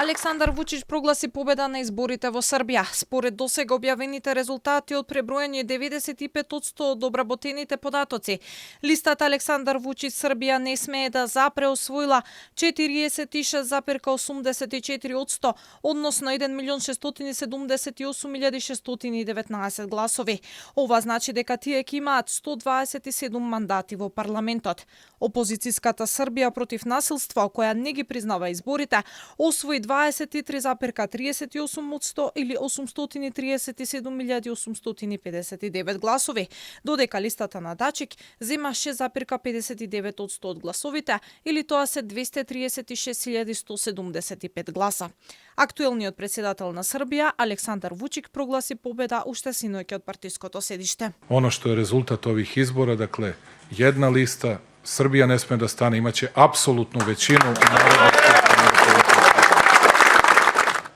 Александар Вучич прогласи победа на изборите во Србија. Според досега објавените резултати од пребројање 95% од обработените податоци, листата Александар Вучич Србија не смее да запре освоила 46,84%, односно 1.678.619 гласови. Ова значи дека тие ќе имаат 127 мандати во парламентот. Опозицијската Србија против насилство, која не ги признава изборите, освои 23,38% или 837.859 гласови, додека листата на Дачик зема 6,59% од гласовите, или тоа се 236.175 гласа. Актуелниот председател на Србија, Александар Вучик, прогласи победа уште синоќ од партиското седиште. Ono što je rezultat ovih izbora, dakle, jedna lista, Srbija ne sme da stane, imaće apsolutnu većinu u Narodnoj skupštini Republike Srbije.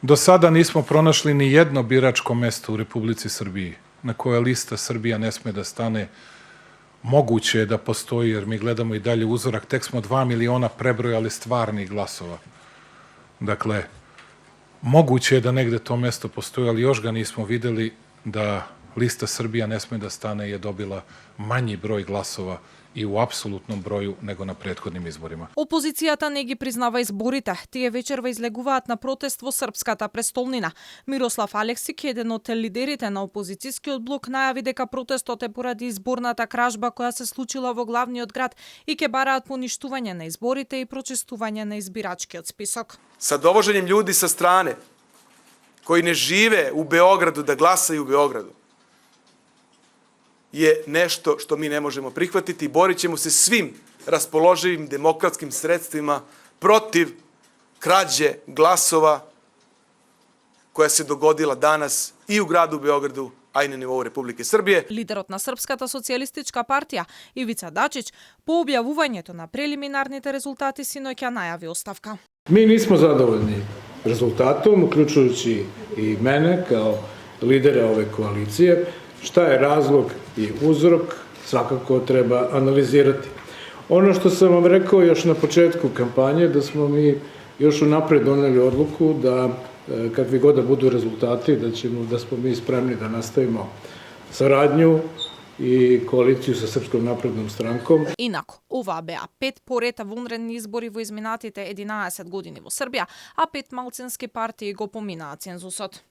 Do sada nismo pronašli ni jedno biračko mesto u Republici Srbiji na koje lista Srbija ne sme da stane. Moguće je da postoji, jer mi gledamo i dalje uzorak, tek smo 2 miliona prebrojali stvarnih glasova. Dakle, moguće je da negde to mesto postoji, ali još ga nismo videli, da lista Srbija ne sme da stane je dobila manji broj glasova и у апсолутном броју него на претходним изборima. Опозицијата не ги признава изборите. Тие вечерва излегуваат на протест во српската престолнина. Мирослав Алексик, еден од лидерите на опозицијскиот блок, најави дека протестот е поради изборната кражба која се случила во главниот град и ќе бараат поништување на изборите и прочистување на избирачкиот список. Sa dovoženjem ljudi sa strane koji ne žive u Beogradu da glasaju u Beogradu je nešto što mi ne možemo prihvatiti i borit ćemo se svim raspoloživim demokratskim sredstvima protiv krađe glasova koja se dogodila danas i u gradu Beogradu, a i na nivou Republike Srbije. Лидерот на Српската социјалистичка партија, Ивица Дачич, по објавувањето на прелиминарните резултати синоќа најави оставка. Mi nismo zadovoljni rezultatom, uključujući i mene kao lidera ove koalicije. Šta je razlog i uzrok, svakako treba analizirati. Ono što sam vam rekao još na početku kampanje, da smo mi još unapred doneli odluku da kakvi god da budu rezultati, da smo mi spremni da nastavimo saradnju и коалицију со Српском напредном странком. Инаку, ова беа 5 поред вонредни избори во изминатите 11 години во Србија, а 5 малцински партии го поминаа цензусот.